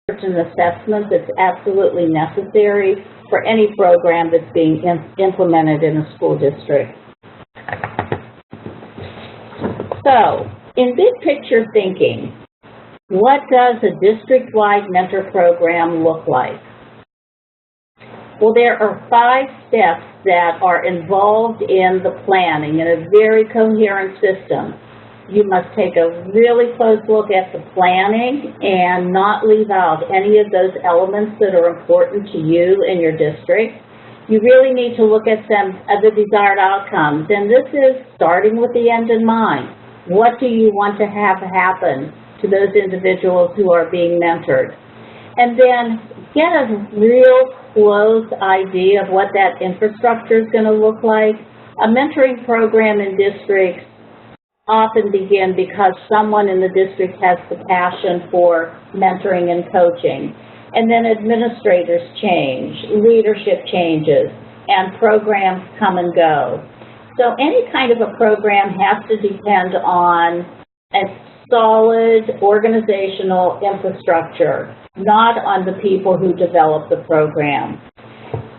and assessment that's absolutely necessary for any program that's being implemented in a school district. So, in big picture thinking, what does a district-wide mentor program look like? Well, there are 5 steps that are involved in the planning in a very coherent system. You must take a really close look at the planning and not leave out any of those elements that are important to you and your district. You really need to look at the desired outcomes, and this is starting with the end in mind. What do you want to have happen to those individuals who are being mentored? And then get a real close idea of what that infrastructure is going to look like. A mentoring program in districts often begin because someone in the district has the passion for mentoring and coaching. And then administrators change, leadership changes, and programs come and go. So any kind of a program has to depend on a solid organizational infrastructure, not on the people who develop the program.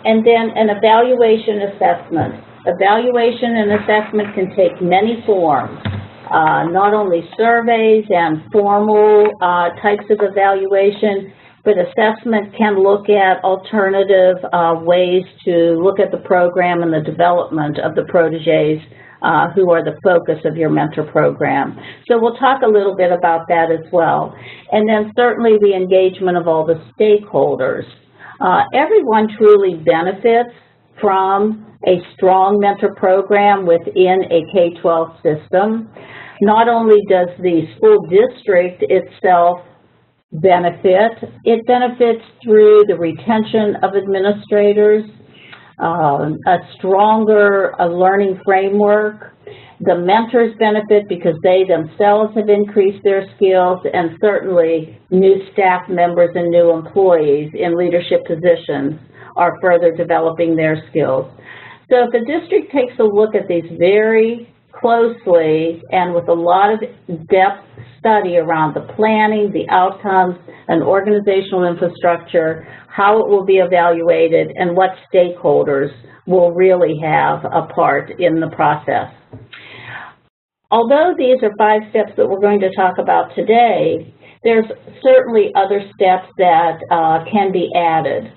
And then an evaluation assessment. Evaluation and assessment can take many forms. Not only surveys and formal types of evaluation, but assessment can look at alternative ways to look at the program and the development of the protégés who are the focus of your mentor program. So we'll talk a little bit about that as well. And then certainly the engagement of all the stakeholders. Everyone truly benefits from a strong mentor program within a K-12 system. Not only does the school district itself benefit, it benefits through the retention of administrators, a stronger learning framework. The mentors benefit because they themselves have increased their skills, and certainly new staff members and new employees in leadership positions are further developing their skills. So if the district takes a look at these very closely and with a lot of depth study around the planning, the outcomes, and organizational infrastructure, how it will be evaluated, and what stakeholders will really have a part in the process. Although these are 5 steps that we're going to talk about today, there's certainly other steps that can be added.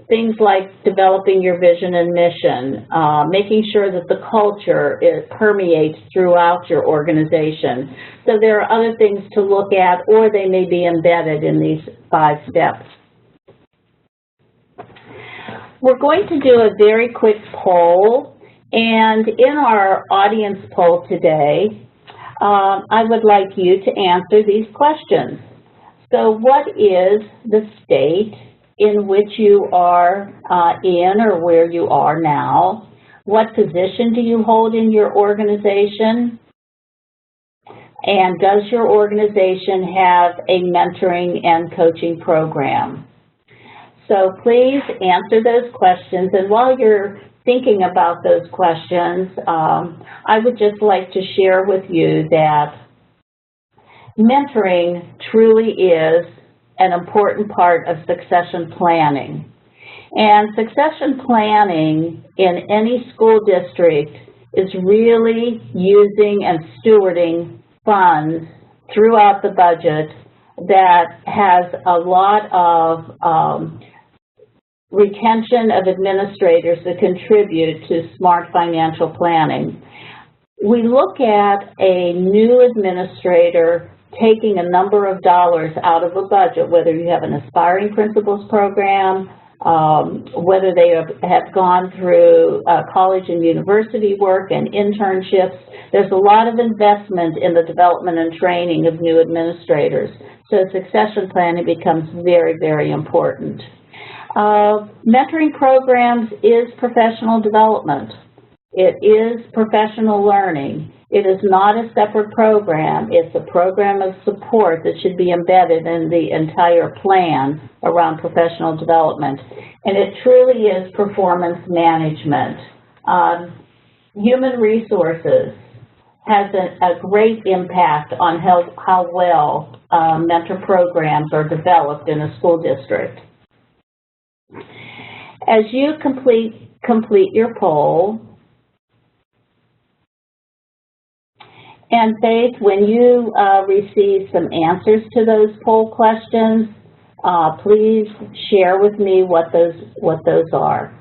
Things like developing your vision and mission, making sure that the culture permeates throughout your organization. So there are other things to look at, or they may be embedded in these 5 steps. We're going to do a very quick poll, and in our audience poll today, I would like you to answer these questions. So what is the state in which you are in or where you are now? What position do you hold in your organization? And does your organization have a mentoring and coaching program? So please answer those questions. And while you're thinking about those questions, I would just like to share with you that mentoring truly is an important part of succession planning. And succession planning in any school district is really using and stewarding funds throughout the budget that has a lot of retention of administrators that contribute to smart financial planning. We look at a new administrator taking a number of dollars out of a budget, whether you have an Aspiring Principals program, whether they have gone through college and university work and internships. There's a lot of investment in the development and training of new administrators. So succession planning becomes very, very important. Mentoring programs is professional development. It is professional learning. It is not a separate program. It's a program of support that should be embedded in the entire plan around professional development. And it truly is performance management. Human resources has a great impact on how well mentor programs are developed in a school district. As you complete your poll, and Faith, when you receive some answers to those poll questions, please share with me what those are.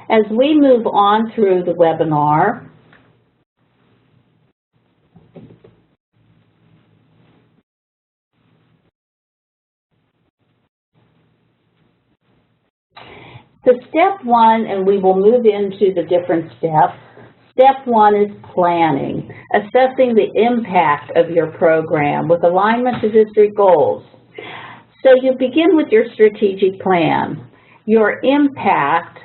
As we move on through the webinar, the step one, and we will move into the different steps. Step one is planning, assessing the impact of your program with alignment to district goals. So you begin with your strategic plan. Your impact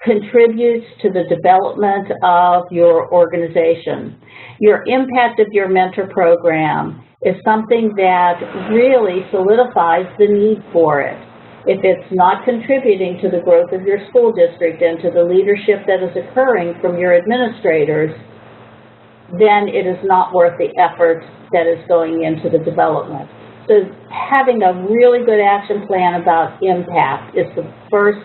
contributes to the development of your organization. Your impact of your mentor program is something that really solidifies the need for it. If it's not contributing to the growth of your school district and to the leadership that is occurring from your administrators, then it is not worth the effort that is going into the development. So having a really good action plan about impact is the first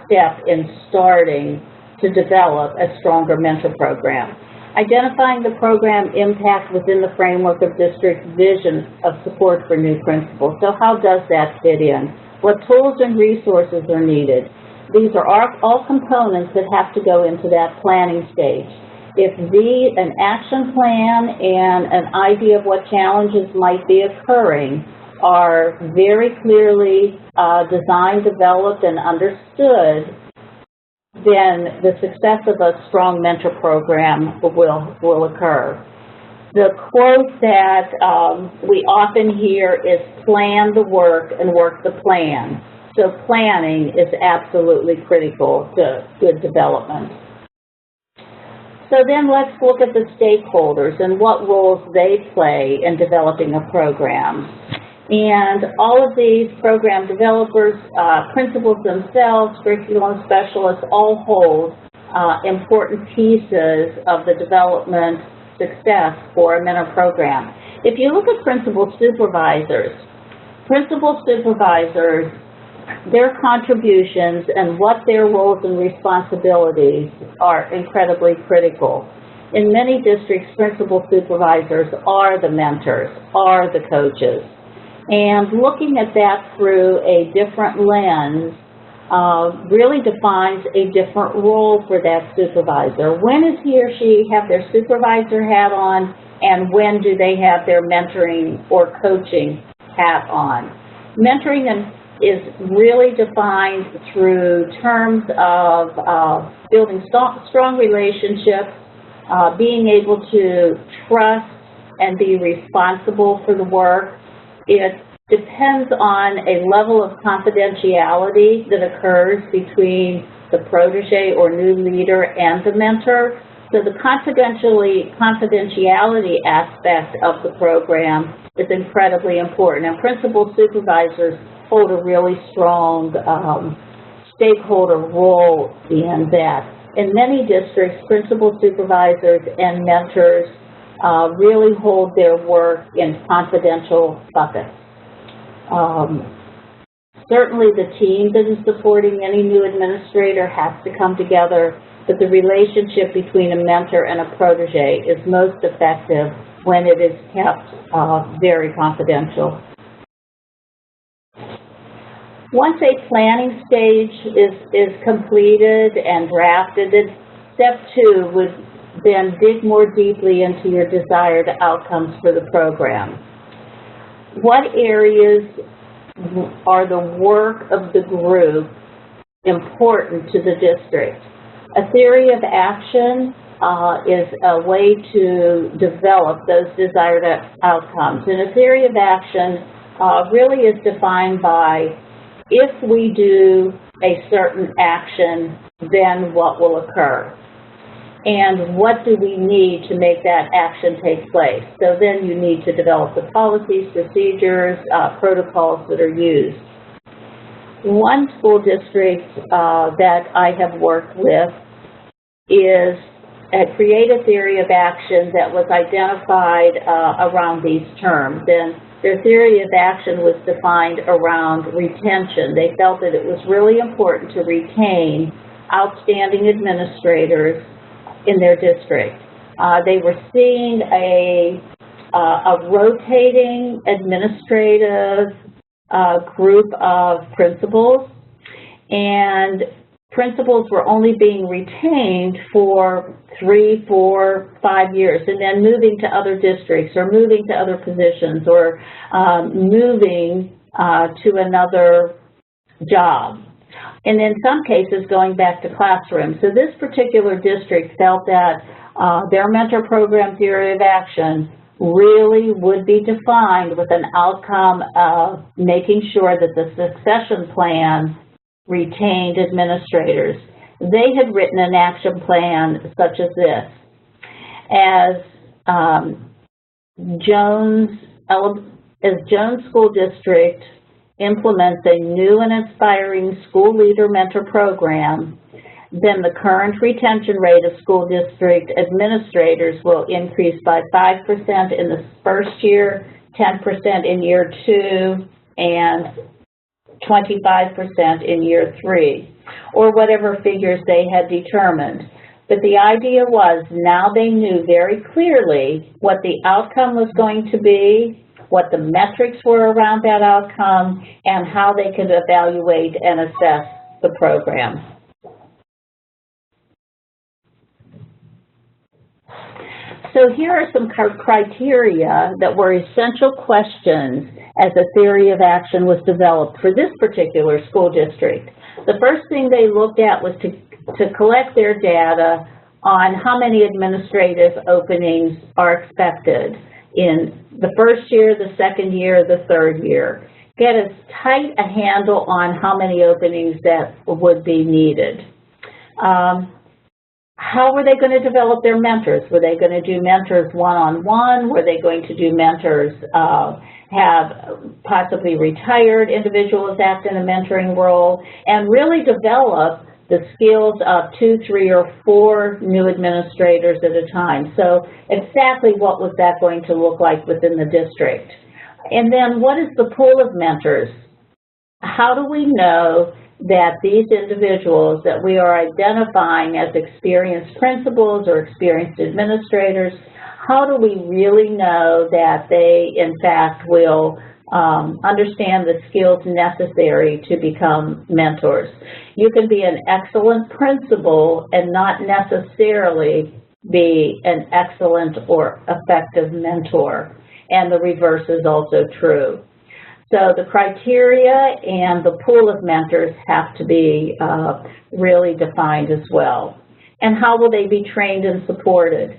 step in starting to develop a stronger mentor program. Identifying the program impact within the framework of district vision of support for new principals. So how does that fit in? What tools and resources are needed? These are all components that have to go into that planning stage. If an action plan and an idea of what challenges might be occurring are very clearly designed, developed, and understood, then the success of a strong mentor program will occur. The quote that we often hear is plan the work and work the plan. So planning is absolutely critical to good development. So then let's look at the stakeholders and what roles they play in developing a program. And all of these program developers, principals themselves, curriculum specialists, all hold important pieces of the development success for a mentor program. If you look at principal supervisors, their contributions and what their roles and responsibilities are incredibly critical. In many districts, principal supervisors are the mentors, are the coaches. And looking at that through a different lens really defines a different role for that supervisor. When does he or she have their supervisor hat on, and when do they have their mentoring or coaching hat on? Mentoring is really defined through terms of building strong relationships, being able to trust and be responsible for the work. It depends on a level of confidentiality that occurs between the protege or new leader and the mentor. So the confidentiality aspect of the program is incredibly important, and principal supervisors hold a really strong stakeholder role in that. In many districts, principal supervisors and mentors really hold their work in confidential buckets. Certainly the team that is supporting any new administrator has to come together, but the relationship between a mentor and a protege is most effective when it is kept very confidential. Once a planning stage is completed and drafted, step 2 would then dig more deeply into your desired outcomes for the program. What areas are the work of the group important to the district? A theory of action is a way to develop those desired outcomes. And a theory of action really is defined by, if we do a certain action, then what will occur? And what do we need to make that action take place? So then you need to develop the policies, procedures, protocols that are used. One school district that I have worked with is create a theory of action that was identified around these terms. And their theory of action was defined around retention. They felt that it was really important to retain outstanding administrators in their district. They were seeing a rotating administrative group of principals, and principals were only being retained for 3, 4, 5 years, and then moving to other districts or moving to other positions or moving to another job. And in some cases, going back to classrooms. So this particular district felt that their mentor program theory of action really would be defined with an outcome of making sure that the succession plan retained administrators. They had written an action plan such as this. As Jones School District implements a new and inspiring school leader mentor program, then the current retention rate of school district administrators will increase by 5% in the first year, 10% in year 2, and 25% in year 3, or whatever figures they had determined. But the idea was now they knew very clearly what the outcome was going to be, what the metrics were around that outcome, and how they could evaluate and assess the program. So here are some criteria that were essential questions as a theory of action was developed for this particular school district. The first thing they looked at was to collect their data on how many administrative openings are expected in the first year, the second year, the third year. Get as tight a handle on how many openings that would be needed. How were they going to develop their mentors? Were they going to do mentors one-on-one? Were they going to do mentors have possibly retired individuals act in a mentoring role, and really develop the skills of 2, 3, or 4 new administrators at a time? So exactly what was that going to look like within the district? And then what is the pool of mentors? How do we know that these individuals that we are identifying as experienced principals or experienced administrators, how do we really know that they, in fact, will understand the skills necessary to become mentors? You can be an excellent principal and not necessarily be an excellent or effective mentor, and the reverse is also true. So the criteria and the pool of mentors have to be really defined as well. And how will they be trained and supported?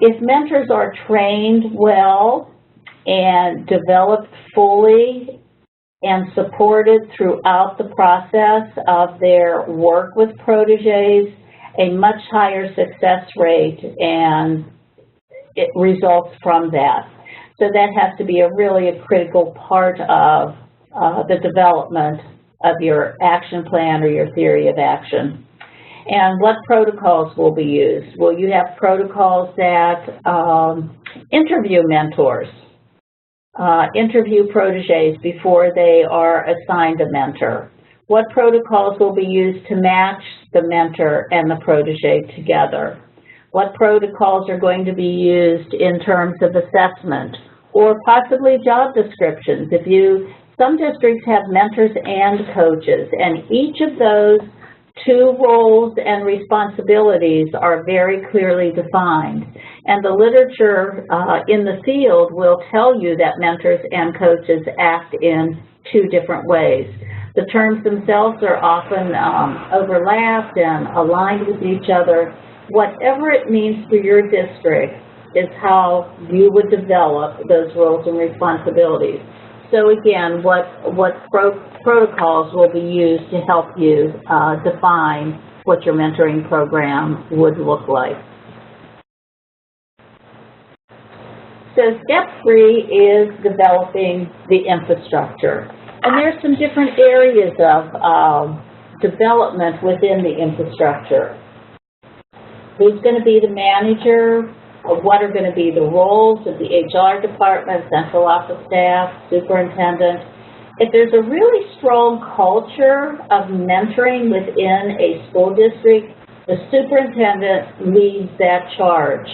If mentors are trained well and developed fully and supported throughout the process of their work with proteges, a much higher success rate, and it results from that. So that has to be really a critical part of the development of your action plan or your theory of action. And what protocols will be used? Will you have protocols that interview mentors, interview proteges before they are assigned a mentor? What protocols will be used to match the mentor and the protege together? What protocols are going to be used in terms of assessment or possibly job descriptions? Some districts have mentors and coaches, and each of those 2 roles and responsibilities are very clearly defined. And the literature in the field will tell you that mentors and coaches act in 2 different ways. The terms themselves are often overlapped and aligned with each other. Whatever it means for your district is how you would develop those roles and responsibilities. So again, what protocols will be used to help you define what your mentoring program would look like. So step 3 is developing the infrastructure. And there's some different areas of development within the infrastructure. Who's going to be the manager? What are going to be the roles of the HR department, central office staff, superintendent? If there's a really strong culture of mentoring within a school district, the superintendent leads that charge.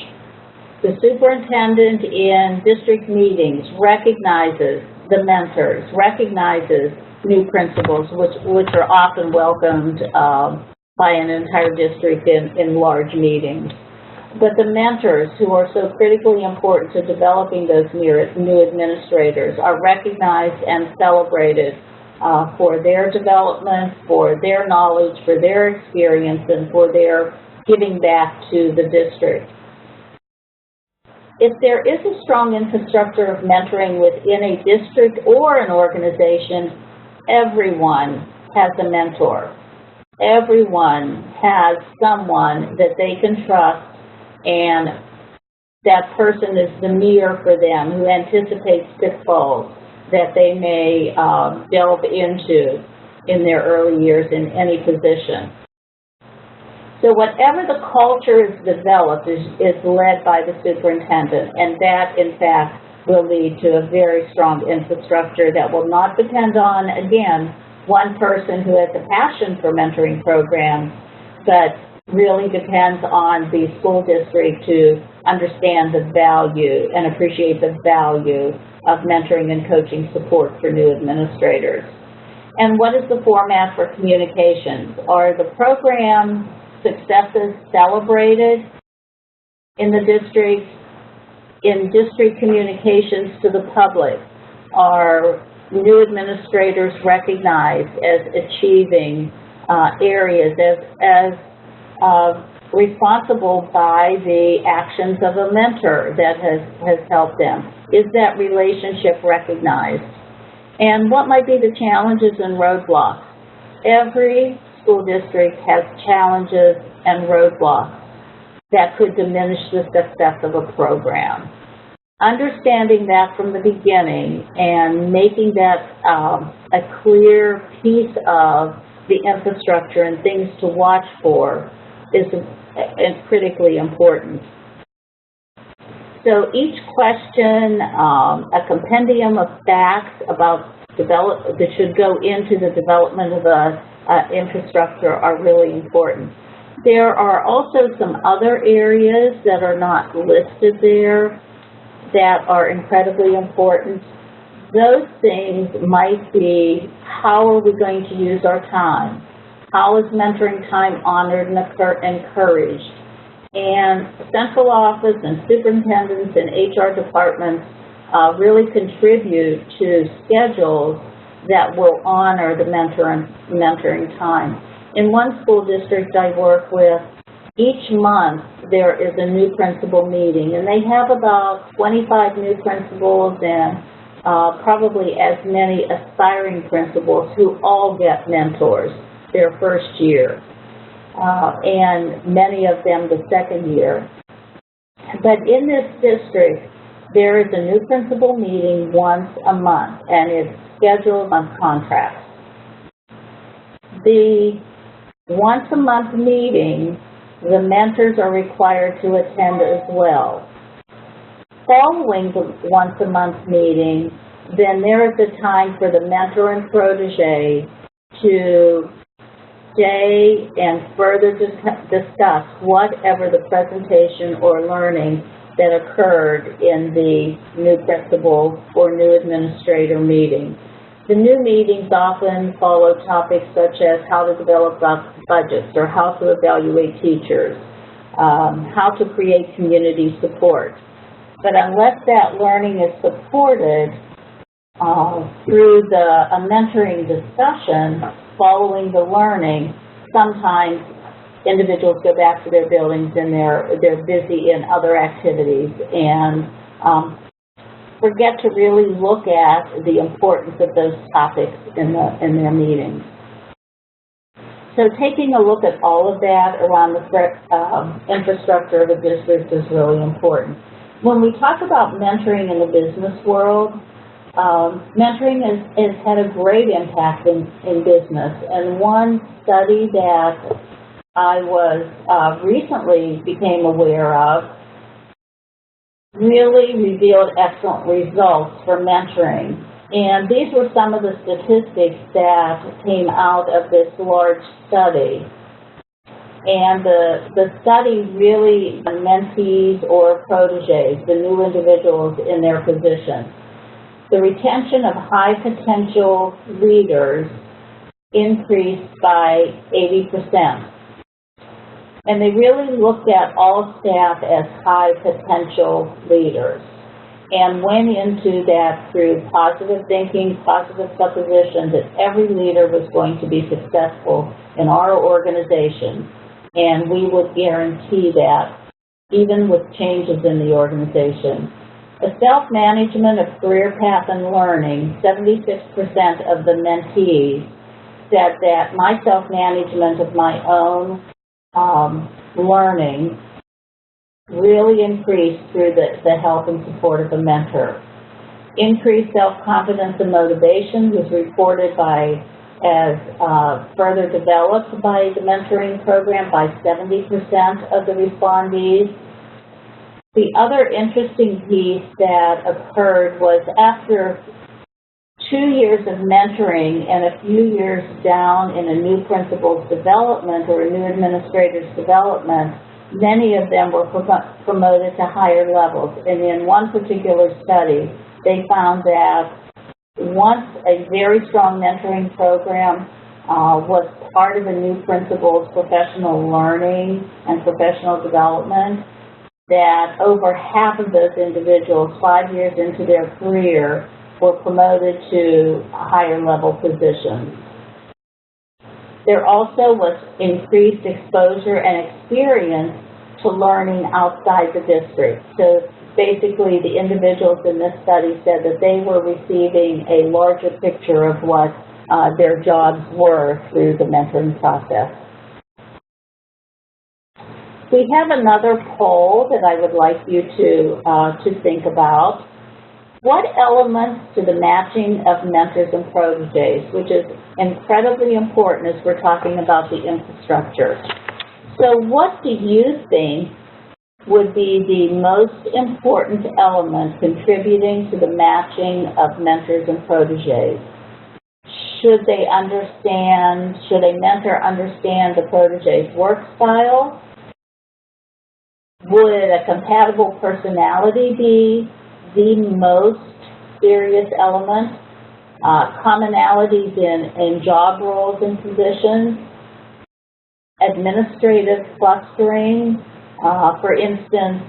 The superintendent in district meetings recognizes the mentors, recognizes new principals, which are often welcomed by an entire district in large meetings. But the mentors, who are so critically important to developing those new administrators, are recognized and celebrated for their development, for their knowledge, for their experience, and for their giving back to the district. If there is a strong infrastructure of mentoring within a district or an organization, everyone has a mentor. Everyone has someone that they can trust, and that person is the mirror for them, who anticipates pitfalls that they may delve into in their early years in any position. So whatever the culture is developed is led by the superintendent, and that, in fact, will lead to a very strong infrastructure that will not depend on, again, one person who has a passion for mentoring programs, but really depends on the school district to understand the value and appreciate the value of mentoring and coaching support for new administrators. And what is the format for communications? Are the program successes celebrated in the district? In district communications to the public, are new administrators recognized as achieving areas as responsible by the actions of a mentor that has helped them? Is that relationship recognized? And what might be the challenges and roadblocks? Every school district has challenges and roadblocks that could diminish the success of a program. Understanding that from the beginning and making that a clear piece of the infrastructure and things to watch for is critically important. So each question, a compendium of facts about that should go into the development of the infrastructure are really important. There are also some other areas that are not listed there that are incredibly important. Those things might be, how are we going to use our time? How is mentoring time honored and encouraged? And central office and superintendents and HR departments really contribute to schedules that will honor the mentoring time. In one school district I work with, each month there is a new principal meeting, and they have about 25 new principals and probably as many aspiring principals who all get mentors their first year, and many of them the second year. But in this district, there is a new principal meeting once a month, and it's scheduled on contracts. The once-a-month meeting, the mentors are required to attend as well. Following the once-a-month meeting, then there is a time for the mentor and protege to stay and further discuss whatever the presentation or learning that occurred in the new principal or new administrator meeting. The new meetings often follow topics such as how to develop budgets or how to evaluate teachers, how to create community support. But unless that learning is supported through a mentoring discussion following the learning, sometimes individuals go back to their buildings and they're busy in other activities and forget to really look at the importance of those topics in their meetings. So taking a look at all of that around the infrastructure of a district is really important. When we talk about mentoring in the business world, mentoring has had a great impact in business. And one study that I recently became aware of really revealed excellent results for mentoring. And these were some of the statistics that came out of this large study. And the study really, mentees or proteges, the new individuals in their position. The retention of high potential leaders increased by 80%. And they really looked at all staff as high potential leaders and went into that through positive thinking, positive supposition that every leader was going to be successful in our organization. And we would guarantee that even with changes in the organization. A self-management of career path and learning, 76% of the mentees said that my self-management of my own learning really increased through the help and support of a mentor. Increased self-confidence and motivation was reported as further developed by the mentoring program by 70% of the respondees. The other interesting piece that occurred was after 2 years of mentoring and a few years down in a new principal's development or a new administrator's development, many of them were promoted to higher levels. And in one particular study, they found that once a very strong mentoring program was part of a new principal's professional learning and professional development, that over half of those individuals, 5 years into their career, were promoted to higher level positions. There also was increased exposure and experience to learning outside the district. So basically, the individuals in this study said that they were receiving a larger picture of what their jobs were through the mentoring process. We have another poll that I would like you to think about. What elements to the matching of mentors and proteges, which is incredibly important as we're talking about the infrastructure. So what do you think would be the most important element contributing to the matching of mentors and proteges? Should a mentor understand the protege's work style? Would a compatible personality be the most serious element? Commonalities in job roles and positions? Administrative clustering? For instance,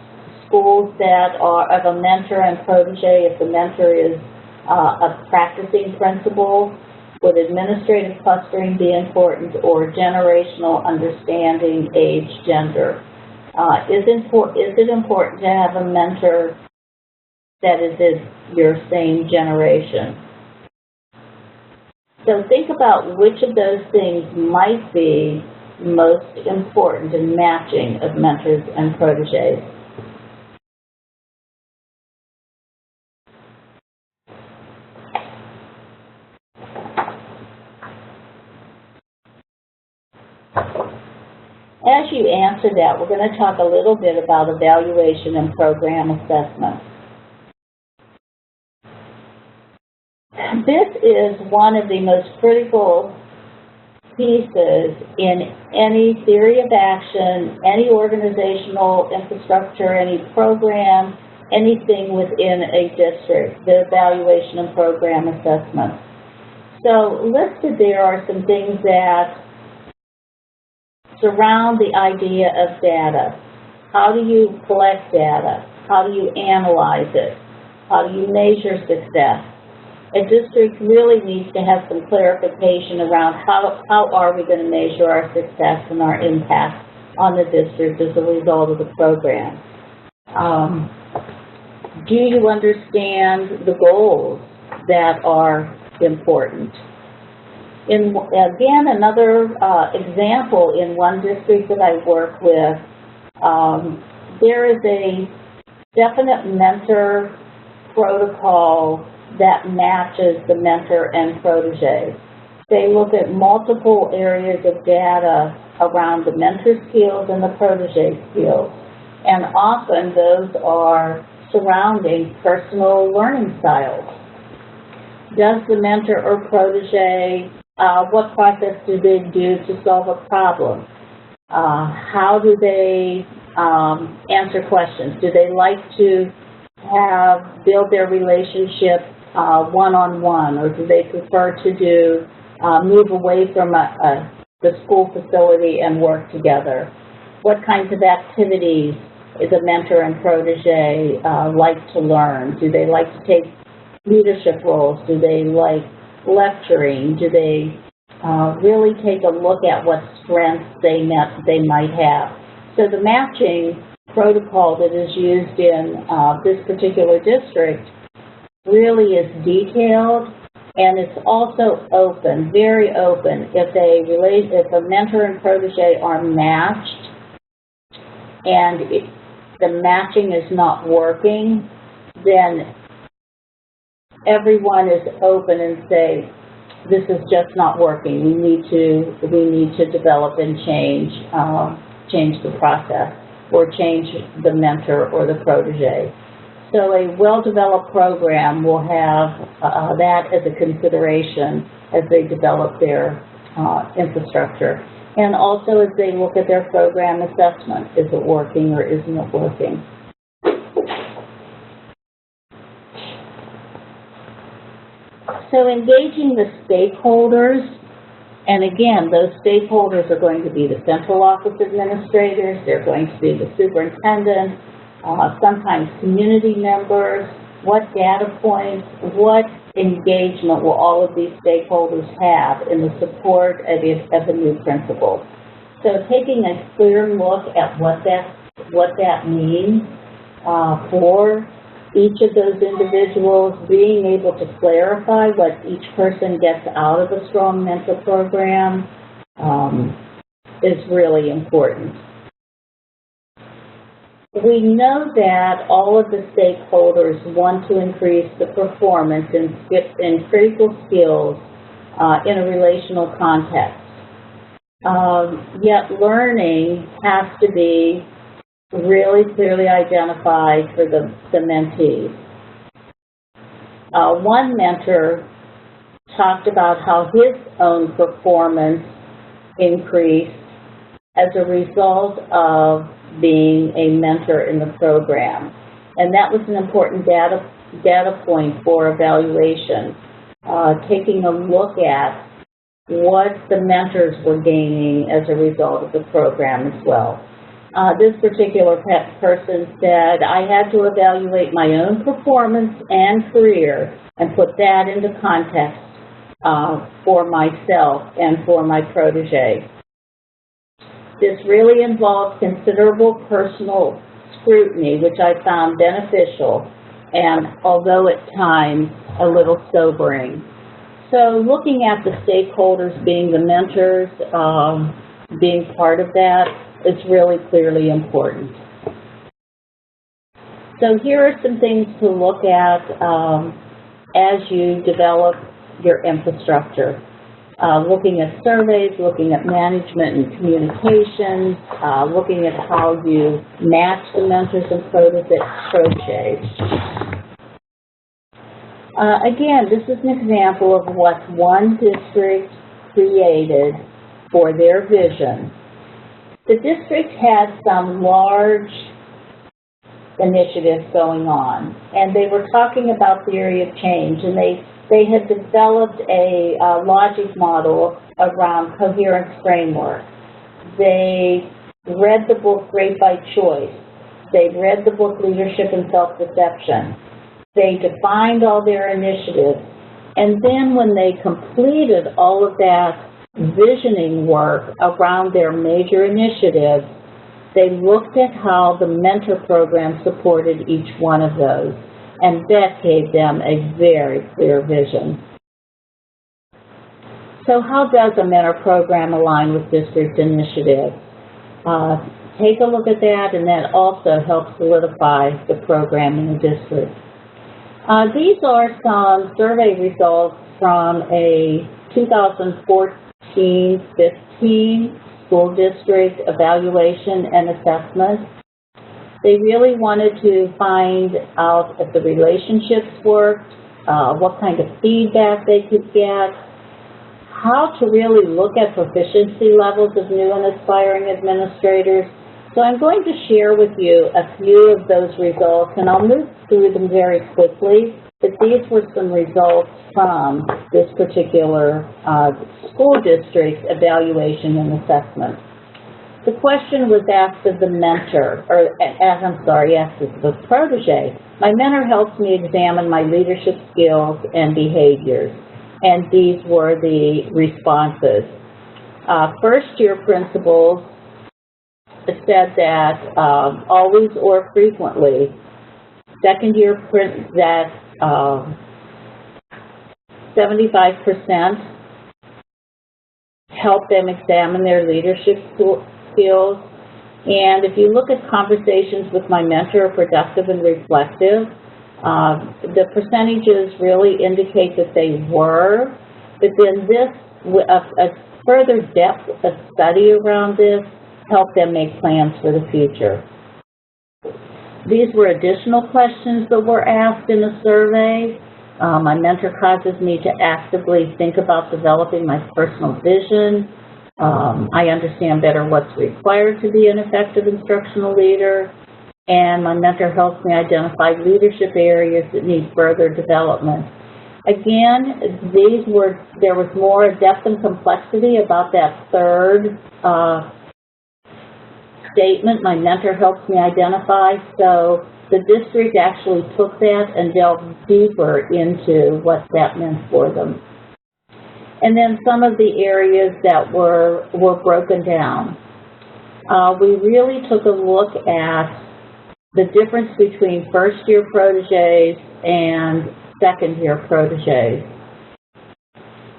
schools that are of a mentor and protege, if the mentor is a practicing principal, would administrative clustering be important, or generational understanding, age, gender? Is it important to have a mentor that is in your same generation? So think about which of those things might be most important in matching of mentors and proteges. As you answer that, we're going to talk a little bit about evaluation and program assessment. This is one of the most critical pieces in any theory of action, any organizational infrastructure, any program, anything within a district, the evaluation and program assessment. So listed there are some things that surround the idea of data. How do you collect data? How do you analyze it? How do you measure success? A district really needs to have some clarification around how are we going to measure our success and our impact on the district as a result of the program. Do you understand the goals that are important? Again, another example in one district that I work with, there is a definite mentor protocol that matches the mentor and protege. They look at multiple areas of data around the mentor skills and the protege skills, and often those are surrounding personal learning styles. Does the mentor or protege, what process do they do to solve a problem? How do they answer questions? Do they like to build their relationship one-on-one, or do they prefer to move away from the school facility and work together? What kinds of activities is a mentor and protege like to learn? Do they like to take leadership roles? Do they like lecturing? Do they really take a look at what strengths they might have? So the matching protocol that is used in this particular district really is detailed, and it's also open, very open. If a mentor and protege are matched and the matching is not working, then everyone is open and say, this is just not working. We need to develop and change the process, or change the mentor or the protege. So a well-developed program will have that as a consideration as they develop their infrastructure. And also as they look at their program assessment, is it working or isn't it working? So engaging the stakeholders, and again, those stakeholders are going to be the central office administrators, they're going to be the superintendent, sometimes community members. What data points, what engagement will all of these stakeholders have in the support of a new principal? So taking a clear look at what that means for each of those individuals, being able to clarify what each person gets out of a strong mentor program is really important. We know that all of the stakeholders want to increase the performance in critical skills in a relational context. Yet learning has to be really clearly identified for the mentees. One mentor talked about how his own performance increased as a result of being a mentor in the program. And that was an important data point for evaluation, taking a look at what the mentors were gaining as a result of the program as well. This particular person said, I had to evaluate my own performance and career and put that into context for myself and for my protege. This really involves considerable personal scrutiny, which I found beneficial, and although at times a little sobering. So looking at the stakeholders being the mentors, being part of that, is really clearly important. So here are some things to look at as you develop your infrastructure. Looking at surveys, looking at management and communications, looking at how you match the mentors and proteges. Again, this is an example of what one district created for their vision. The district had some large initiatives going on, and they were talking about theory of change, and they had developed a logic model around coherence framework. They read the book Great by Choice. They read the book Leadership and Self-Deception. They defined all their initiatives. And then when they completed all of that visioning work around their major initiatives, they looked at how the mentor program supported each one of those. And that gave them a very clear vision. So how does a mentor program align with district initiatives? Take a look at that, and that also helps solidify the program in the district. These are some survey results from a 2014-15 school district evaluation and assessment. They really wanted to find out if the relationships worked, what kind of feedback they could get, how to really look at proficiency levels of new and aspiring administrators. So I'm going to share with you a few of those results, and I'll move through them very quickly, but these were some results from this particular school district evaluation and assessment. The question was asked of the mentor, asked of the protege. My mentor helps me examine my leadership skills and behaviors, and these were the responses. First-year principals said that always or frequently. Second-year that 75% help them examine their leadership skills. And if you look at conversations with my mentor, productive and reflective, the percentages really indicate that they were, but then this, a further depth of study around this helped them make plans for the future. These were additional questions that were asked in the survey. My mentor causes me to actively think about developing my personal vision. I understand better what's required to be an effective instructional leader, and my mentor helps me identify leadership areas that need further development. Again, there was more depth and complexity about that third statement, my mentor helps me identify, so the district actually took that and delved deeper into what that meant for them. And then some of the areas that were broken down. We really took a look at the difference between first-year proteges and second-year proteges.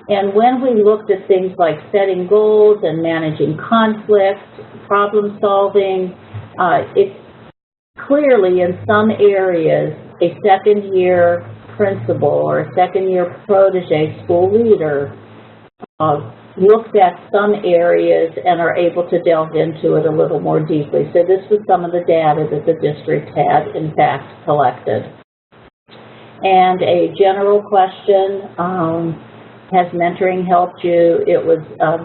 And when we looked at things like setting goals and managing conflict, problem solving, it's clearly in some areas a second-year principal or a second-year protege school leader looks at some areas and are able to delve into it a little more deeply. So this was some of the data that the district had, in fact, collected. And a general question, has mentoring helped you? It was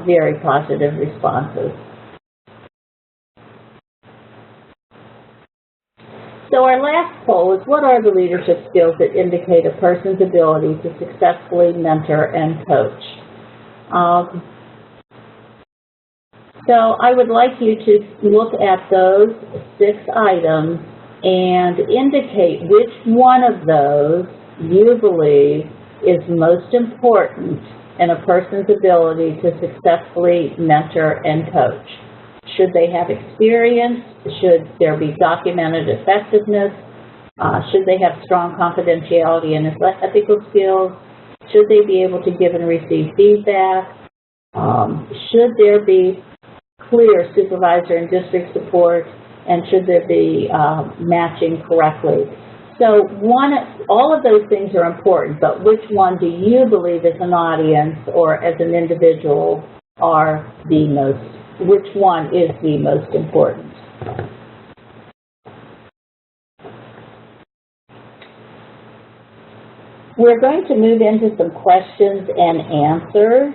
very positive responses. So our last poll is, what are the leadership skills that indicate a person's ability to successfully mentor and coach? So I would like you to look at those 6 items and indicate which one of those you believe is most important in a person's ability to successfully mentor and coach. Should they have experience? Should there be documented effectiveness? Should they have strong confidentiality and ethical skills? Should they be able to give and receive feedback? Should there be clear supervisor and district support? And should there be matching correctly? So all of those things are important, but which one do you believe as an audience or as an individual are the most, which one is the most important? We're going to move into some questions and answers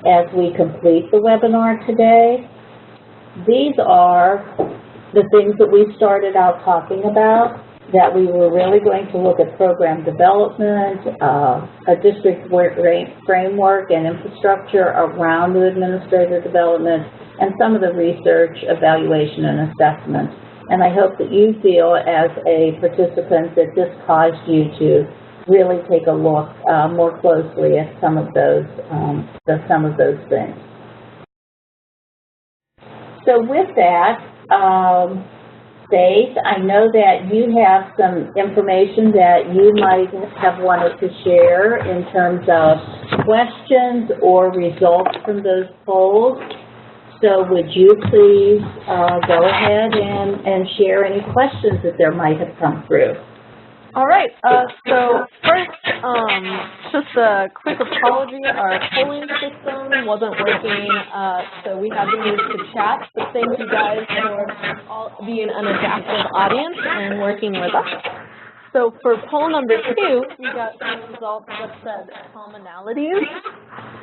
as we complete the webinar today. These are the things that we started out talking about, that we were really going to look at program development, a district framework and infrastructure around the administrator development, and some of the research, evaluation, and assessment. And I hope that you feel as a participant that this caused you to really take a look more closely at some of those things. So with that, Faith, I know that you have some information that you might have wanted to share in terms of questions or results from those polls. So would you please go ahead and share any questions that there might have come through? All right, so first, just a quick apology. Our polling system wasn't working, so we had to move to chat, but thank you guys for being an adaptive audience and working with us. So for poll number 2, we got some results that said commonalities,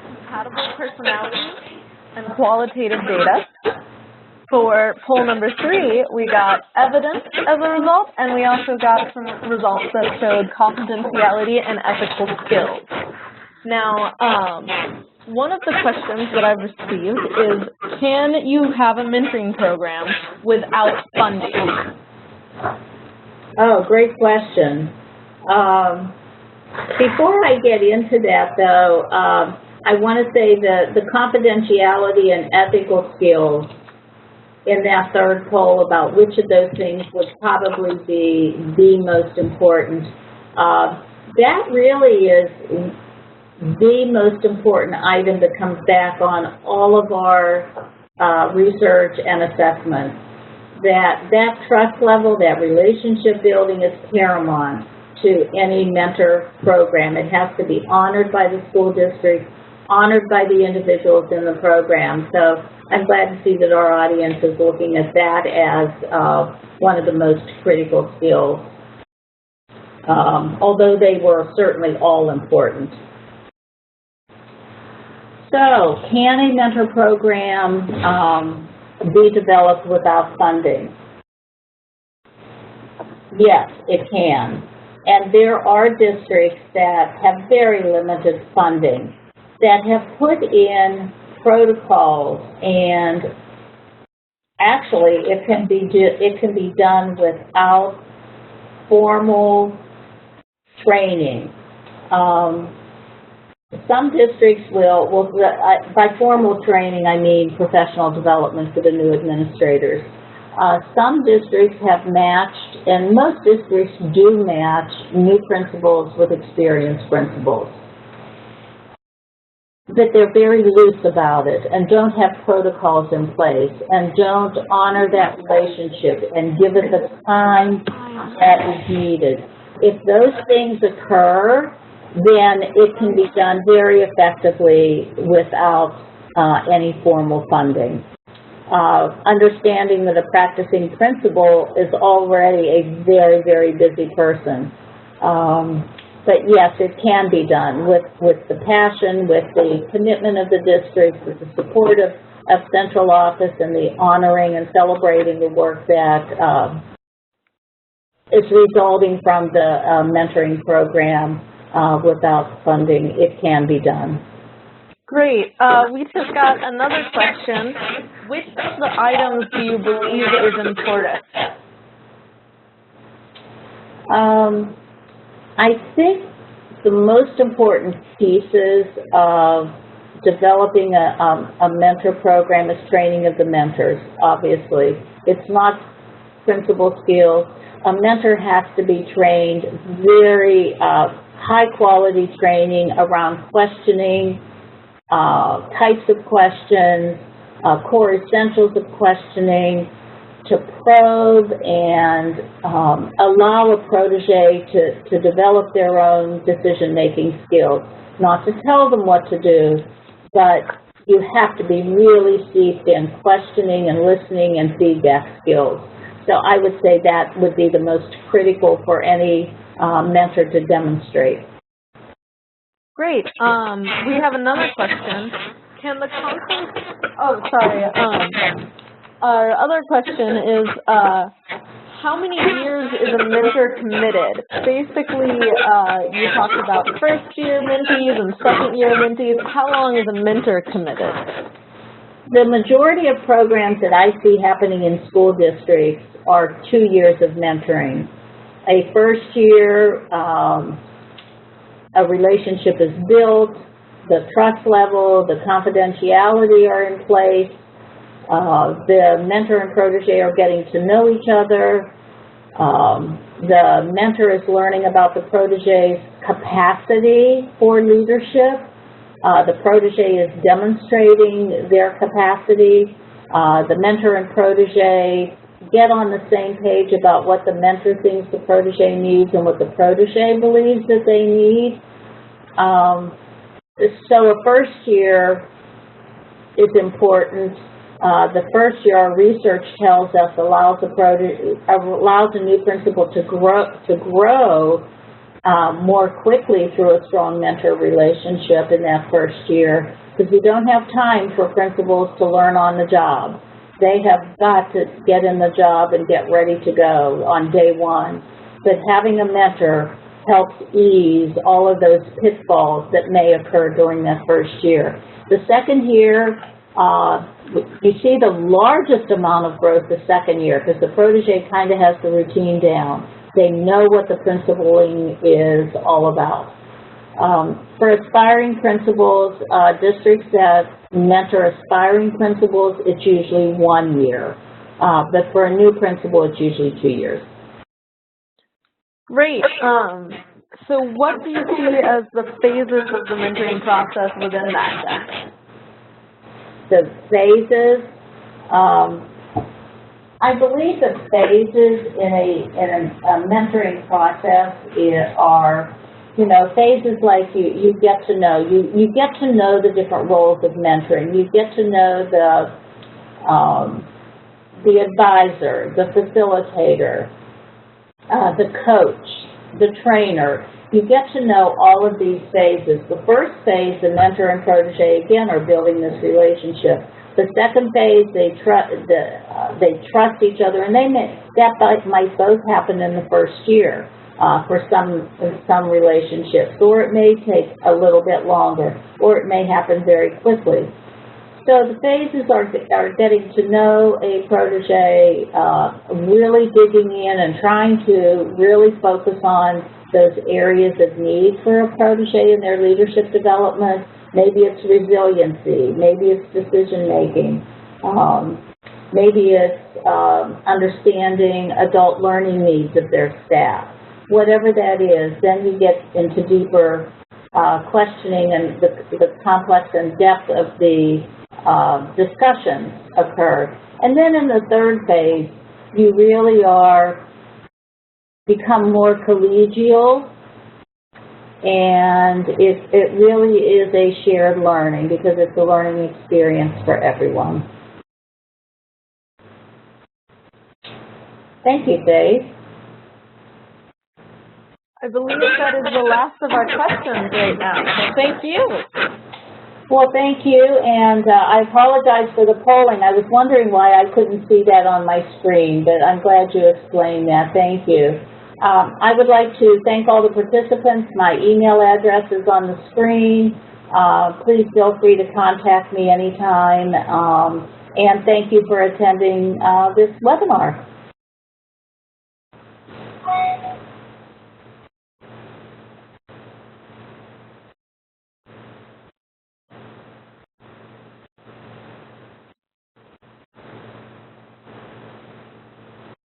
compatible personalities, and qualitative data. For poll number 3, we got evidence as a result, and we also got some results that showed confidentiality and ethical skills. Now, one of the questions that I've received is, can you have a mentoring program without funding? Oh, great question. Before I get into that, though, I want to say that the confidentiality and ethical skills in that third poll about which of those things would probably be the most important, that really is the most important item that comes back on all of our research and assessment. That trust level, that relationship building is paramount to any mentor program. It has to be honored by the school district, honored by the individuals in the program. So I'm glad to see that our audience is looking at that as one of the most critical skills, although they were certainly all important. So, can a mentor program be developed without funding? Yes, it can. And there are districts that have very limited funding that have put in protocols, and actually it can be done without formal training. Some districts will, by formal training I mean professional development for the new administrators. Some districts have matched, and most districts do match new principals with experienced principals. But they're very loose about it and don't have protocols in place and don't honor that relationship and give it the time that is needed. If those things occur, then it can be done very effectively without any formal funding. Understanding that a practicing principal is already a very, very busy person. But yes, it can be done with the passion, with the commitment of the district, with the support of central office and the honoring and celebrating the work that is resulting from the mentoring program. Without funding, it can be done. Great. We just got another question. Which of the items do you believe is important? I think the most important pieces of developing a mentor program is training of the mentors, obviously. It's not principal skills. A mentor has to be trained very high-quality training around questioning, types of questions, core essentials of questioning, to probe and allow a protege to develop their own decision-making skills. Not to tell them what to do, but you have to be really steeped in questioning and listening and feedback skills. So I would say that would be the most critical for any mentor to demonstrate. Great. We have another question. Can the our other question is, how many years is a mentor committed? Basically, you talked about first-year mentees and second-year mentees. How long is a mentor committed? The majority of programs that I see happening in school districts are 2 years of mentoring. A first year, a relationship is built, the trust level, the confidentiality are in place, the mentor and protege are getting to know each other, the mentor is learning about the protege's capacity for leadership, the protege is demonstrating their capacity, the mentor and protege get on the same page about what the mentor thinks the protege needs and what the protege believes that they need. So a first year is important. The first year, our research tells us, allows a new principal to grow more quickly through a strong mentor relationship in that first year, because we don't have time for principals to learn on the job. They have got to get in the job and get ready to go on day one. But having a mentor helps ease all of those pitfalls that may occur during that first year. The second year, you see the largest amount of growth the second year, because the protege kind of has the routine down. They know what the principaling is all about. For aspiring principals, districts that mentor aspiring principals, it's usually 1 year. But for a new principal, it's usually 2 years. Great. So what do you see as the phases of the mentoring process within that then? The phases, I believe the phases in a mentoring process are, you know, phases like you get to know, you get to know the different roles of mentoring. You get to know the advisor, the facilitator, the coach, the trainer. You get to know all of these phases. The first phase, the mentor and protege, again, are building this relationship. The second phase, they trust each other, and that might both happen in the first year for some relationships, or it may take a little bit longer, or it may happen very quickly. So the phases are getting to know a protege, really digging in and trying to really focus on those areas of need for a protege in their leadership development. Maybe it's resiliency, maybe it's decision-making, maybe it's understanding adult learning needs of their staff. Whatever that is, then you get into deeper questioning, and the complex and depth of the discussions occur. And then in the third phase, you really become more collegial, and it really is a shared learning, because it's a learning experience for everyone. Thank you, Faith. I believe that is the last of our questions right now, so thank you. Well, thank you, and I apologize for the polling. I was wondering why I couldn't see that on my screen, but I'm glad you explained that. Thank you. I would like to thank all the participants. My email address is on the screen. Please feel free to contact me anytime, and thank you for attending this webinar.